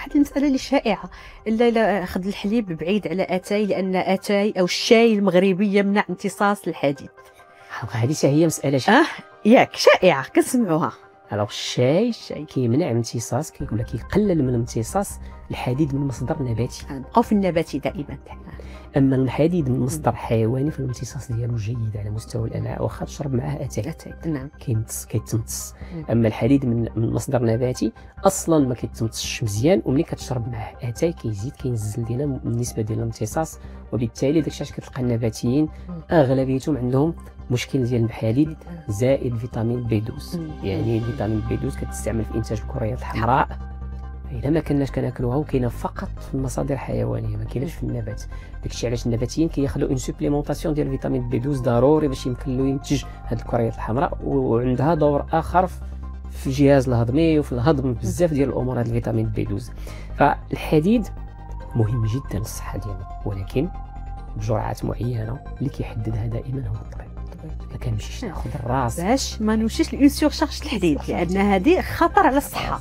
واحد المساله اللي شائعه، لا اخذ الحليب بعيد على اتاي، لان اتاي او الشاي المغربي يمنع امتصاص الحديد. هذه هي مساله ياك شائعه كنسمعوها. الوغ الشاي كيمنع امتصاص، كيقول لك كيقلل من امتصاص الحديد من مصدر نباتي. نبقاو في النباتي دائما. اما الحديد من مصدر حيواني فالامتصاص ديالو جيد على مستوى الامعاء، واخا تشرب معاه اتاي. نعم كيتمتص. اما الحديد من مصدر نباتي اصلا ما كيتمتصش مزيان، وملي كتشرب معاه اتاي كينزل لنا النسبه ديال الامتصاص، وبالتالي داكشي علاش كتلقى النباتيين اغلبيتهم عندهم مشكل ديال الحديد زائد فيتامين بي 12. يعني فيتامين بي 12 كتستعمل في انتاج الكريات الحمراء، الا ما كناش كناكلوها، وكاينه فقط في المصادر الحيوانيه ما كايناش في النبات. داكشي علاش النباتيين كياخذوا اون سوبليمونطاسيون ديال فيتامين بي 12 ضروري باش يمكن له ينتج هاد الكريات الحمراء، وعندها دور اخر في الجهاز الهضمي وفي الهضم بزاف ديال الامور. هاد الفيتامين بي 12 فالحديد مهم جدا للصحه ديالنا، ولكن بجرعات معينه اللي كيحددها دائما هو الطبيب. ما كنمشيش ناخذ الراس باش ما نمشيش لون سور شارج الحديد، لان هذه خطر على الصحه.